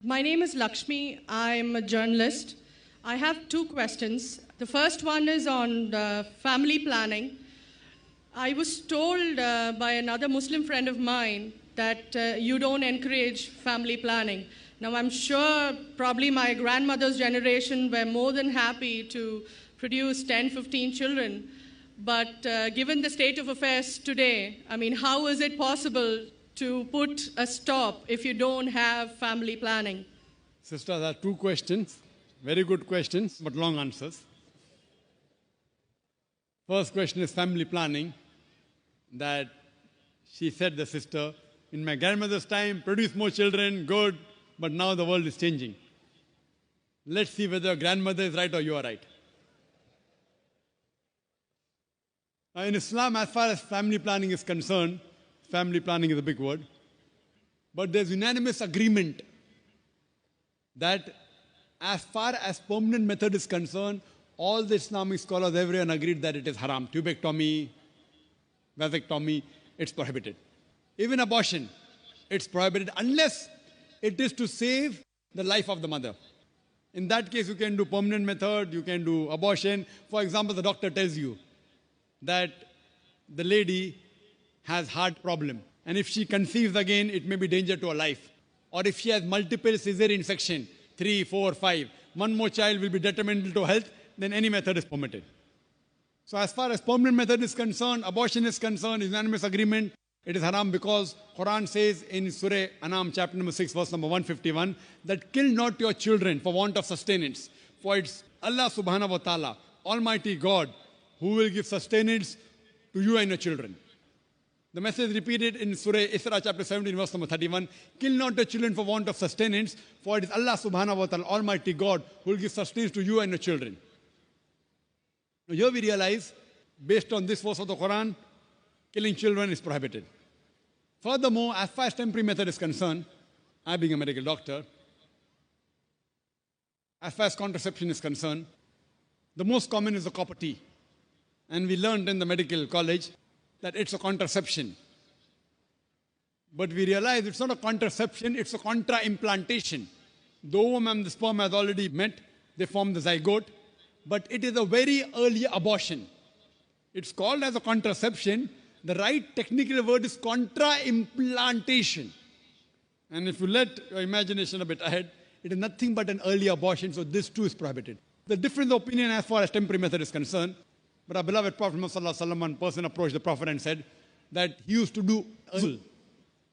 My name is Lakshmi. I'm a journalist. I have two questions. The first one is on family planning. I was told by another Muslim friend of mine that you don't encourage family planning. Now, I'm sure probably my grandmother's generation were more than happy to produce 10, 15 children. But given the state of affairs today, I mean, how is it possible to put a stop if you don't have family planning? Sister, there are two questions. Very good questions, but long answers. First question is family planning. That she said, the sister, in my grandmother's time, produce more children, good, but now the world is changing. Let's see whether your grandmother is right or you are right. Now, in Islam, as far as family planning is concerned, family planning is a big word, but there's unanimous agreement that as far as permanent method is concerned, all the Islamic scholars, everyone agreed that it is haram. Tubectomy, vasectomy, it's prohibited. Even abortion, it's prohibited unless it is to save the life of the mother. In that case, you can do permanent method, you can do abortion. For example, the doctor tells you that the lady has heart problem, and if she conceives again, it may be danger to her life. Or if she has multiple cesarean section, 3, 4, 5, one more child will be detrimental to health, then any method is permitted. So as far as permanent method is concerned, abortion is concerned, unanimous agreement, it is haram because Quran says in Surah Anam chapter number 6 verse number 151 that kill not your children for want of sustenance. For it's Allah subhanahu wa ta'ala, Almighty God, who will give sustenance to you and your children. The message repeated in Surah Isra chapter 17 verse number 31, kill not the children for want of sustenance, for it is Allah subhanahu wa ta'ala, Almighty God, who will give sustenance to you and your children. Now here we realize, based on this verse of the Quran, killing children is prohibited. Furthermore, as far as temporary method is concerned, I being a medical doctor, as far as contraception is concerned, the most common is the copper T. And we learned in the medical college that it's a contraception. But we realize it's not a contraception, it's a contra-implantation. The ovum and the sperm has already met, they form the zygote, but it is a very early abortion. It's called as a contraception. The right technical word is contra-implantation. And if you let your imagination a bit ahead, it is nothing but an early abortion, so this too is prohibited. The difference of opinion as far as temporary method is concerned, but our beloved Prophet Muhammad, one person approached the Prophet and said that he used to do uzl,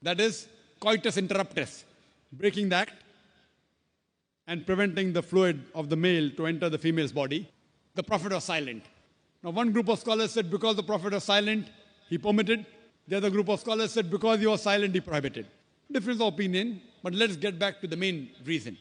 that is coitus interruptus, breaking the act and preventing the fluid of the male to enter the female's body. The Prophet was silent. Now one group of scholars said because the Prophet was silent, he permitted. The other group of scholars said because he was silent, he prohibited. Difference of opinion, but let's get back to the main reason.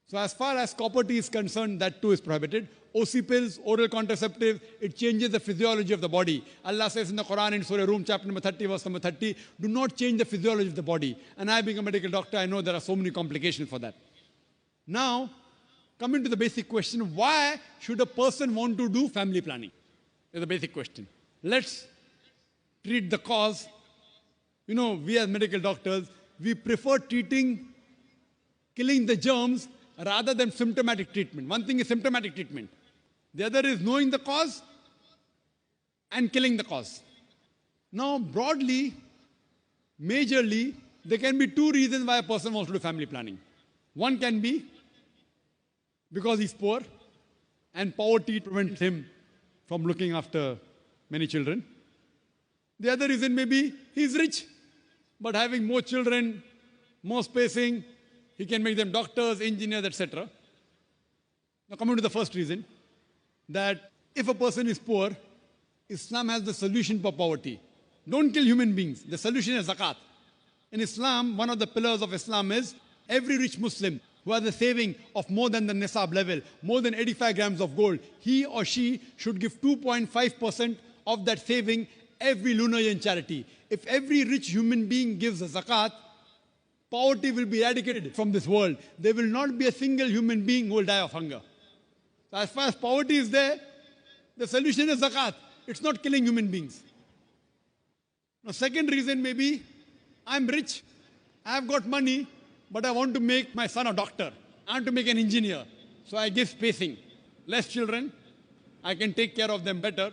So as far as copper T is concerned, that too is prohibited. OC pills, oral contraceptive, it changes the physiology of the body. Allah says in the Quran in Surah Rum chapter number 30 verse number 30, do not change the physiology of the body. And I being a medical doctor, I know there are so many complications for that. Now, coming to the basic question, why should a person want to do family planning? Is the basic question. Let's treat the cause. You know, we as medical doctors, we prefer treating, killing the germs rather than symptomatic treatment. One thing is symptomatic treatment. The other is knowing the cause and killing the cause. Now, broadly, majorly, there can be two reasons why a person wants to do family planning. One can be because he's poor and poverty prevents him from looking after many children. The other reason may be he's rich, but having more children, more spacing, he can make them doctors, engineers, etc. Now coming to the first reason, that if a person is poor, Islam has the solution for poverty. Don't kill human beings. The solution is zakat. In Islam, one of the pillars of Islam is every rich Muslim who has a saving of more than the nisab level, more than 85 grams of gold, he or she should give 2.5% of that saving every lunar year in charity. If every rich human being gives a zakat, poverty will be eradicated from this world. There will not be a single human being who will die of hunger. So as far as poverty is there, the solution is zakat. It's not killing human beings. Now, second reason may be, I'm rich, I've got money, but I want to make my son a doctor. I want to make an engineer. So I give spacing. Less children, I can take care of them better.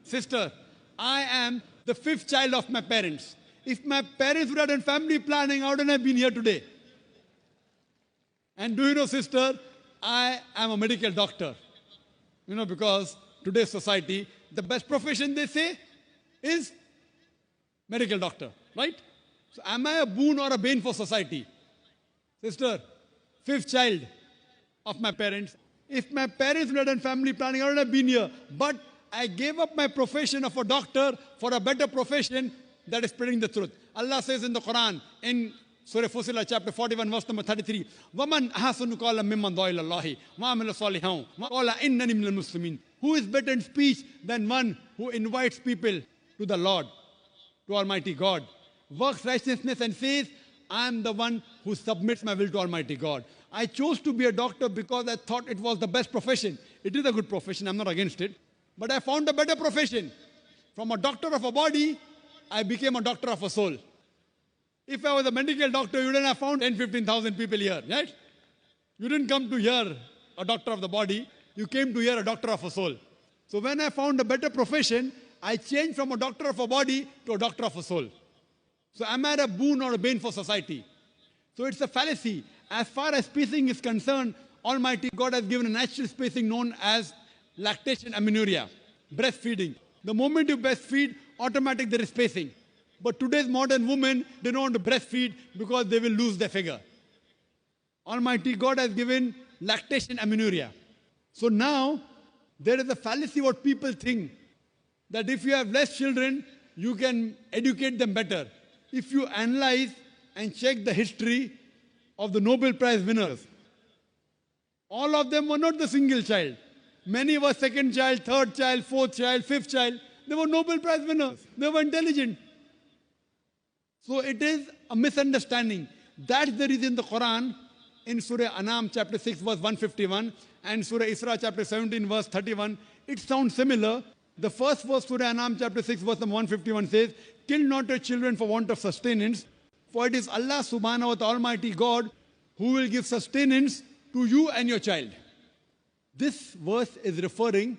Sister, I am the fifth child of my parents. If my parents would have done family planning, I wouldn't have been here today. And do you know, sister, I am a medical doctor. You know, because today's society, the best profession they say is medical doctor, right? So am I a boon or a bane for society? Sister, fifth child of my parents. If my parents would have done family planning, I wouldn't have been here. But I gave up my profession of a doctor for a better profession that is spreading the truth. Allah says in the Quran, in Surah Fussilat, chapter 41, verse number 33, وَمَنْ أَحْسَنُ قَالًا مِمَّنْ دَعَا إِلَى اللَّهِ وَعَمِلَ صَالِحًا وَقَالَ إِنَّنِي مِنَ الْمُسْلِمِينَ. Who is better in speech than one who invites people to the Lord, to Almighty God, works righteousness and says, I am the one who submits my will to Almighty God. I chose to be a doctor because I thought it was the best profession. It is a good profession, I'm not against it. But I found a better profession. From a doctor of a body, I became a doctor of a soul. If I was a medical doctor, you wouldn't have found 10, 15,000 people here, right? You didn't come to hear a doctor of the body, you came to hear a doctor of a soul. So when I found a better profession, I changed from a doctor of a body to a doctor of a soul. So am I a boon or a bane for society? So it's a fallacy. As far as spacing is concerned, Almighty God has given a natural spacing known as lactation amenorrhea, breastfeeding. The moment you breastfeed, automatically there is spacing. But today's modern women, they don't want to breastfeed because they will lose their figure. Almighty God has given lactation amenorrhea. So now, there is a fallacy what people think, that if you have less children, you can educate them better. If you analyze and check the history of the Nobel Prize winners, all of them were not the single child. Many were second child, third child, fourth child, fifth child. They were Nobel Prize winners. They were intelligent. So it is a misunderstanding. That's the reason the Quran in Surah Anam chapter 6 verse 151 and Surah Isra chapter 17 verse 31, it sounds similar. The first verse, Surah Anam chapter 6 verse 151 says, kill not your children for want of sustenance, for it is Allah subhanahu wa ta'ala Almighty God who will give sustenance to you and your child. This verse is referring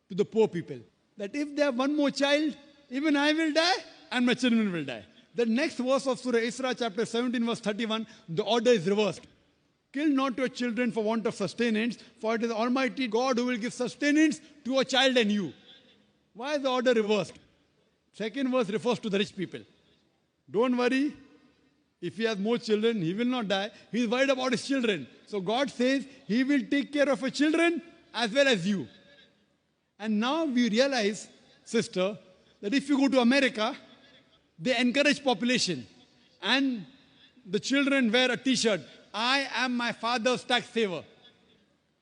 to the poor people. That if they have one more child, even I will die and my children will die. The next verse of Surah Isra chapter 17 verse 31, the order is reversed. Kill not your children for want of sustenance, for it is Almighty God who will give sustenance to a child and you. Why is the order reversed? Second verse refers to the rich people. Don't worry, if he has more children, he will not die. He is worried about his children. So God says he will take care of your children as well as you. And now we realize, sister, that if you go to America, they encourage population. And the children wear a t-shirt, I am my father's tax saver.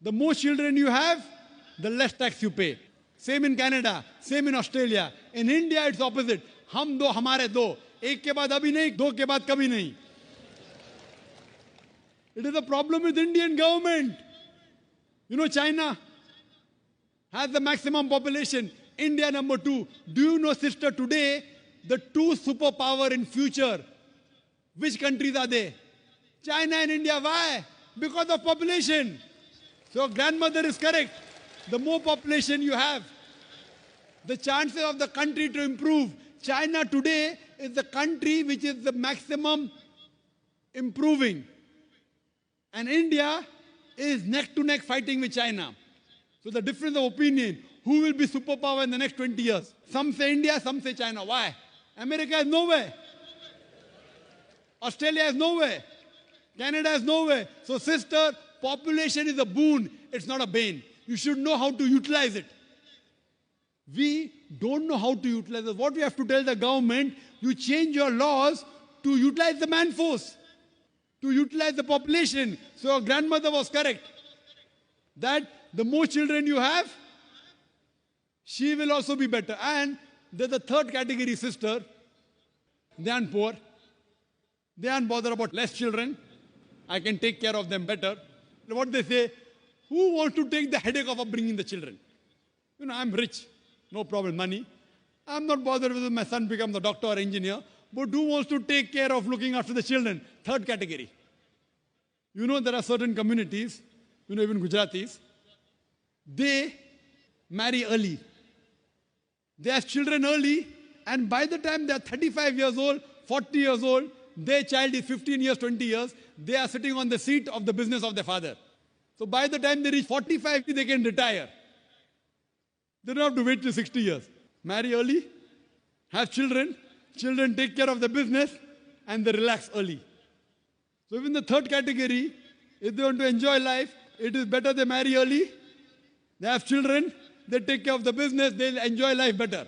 The more children you have, the less tax you pay. Same in Canada, same in Australia. In India, it's opposite. Hum do, hamare do. Ek ke baad abhi nahi, do ke baad kabhi nahi. It is a problem with Indian government. You know, China has the maximum population. India number 2. Do you know, sister, today, the 2 superpower in future, which countries are they? China and India. Why? Because of population. So grandmother is correct. The more population you have, the chances of the country to improve. China today is the country which is the maximum improving. And India is neck to neck fighting with China. So the difference of opinion, who will be superpower in the next 20 years? Some say India, some say China. Why? America has nowhere. Australia has nowhere. Canada has nowhere. So sister, population is a boon. It's not a bane. You should know how to utilize it. We don't know how to utilize it. What we have to tell the government, you change your laws to utilize the man force, to utilize the population. So our grandmother was correct. That the more children you have, she will also be better. And there's the third category, sister. They aren't poor. They aren't bothered about less children. I can take care of them better. What they say, who wants to take the headache of upbringing the children? You know, I'm rich. No problem, money. I'm not bothered whether my son becomes a doctor or engineer. But who wants to take care of looking after the children? Third category. You know, there are certain communities, you know, even Gujaratis, they marry early. They have children early, and by the time they are 35 years old, 40 years old, their child is 15 years, 20 years, they are sitting on the seat of the business of their father. So by the time they reach 45, they can retire. They don't have to wait till 60 years. Marry early, have children, children take care of the business, and they relax early. So even the third category, if they want to enjoy life, it is better they marry early, they have children, they take care of the business, they'll enjoy life better.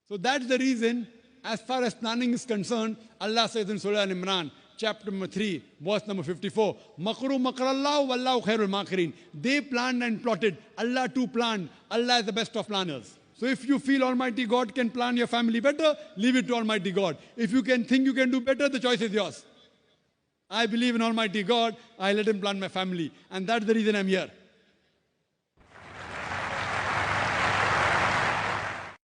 So that's the reason, as far as planning is concerned, Allah says in Surah Al-Imran, chapter number 3, verse number 54, Makru makrallahu wallahu khairul makirin. They planned and plotted. Allah too planned. Allah is the best of planners. So if you feel Almighty God can plan your family better, leave it to Almighty God. If you can think you can do better, the choice is yours. I believe in Almighty God. I let Him plan my family. And that's the reason I'm here.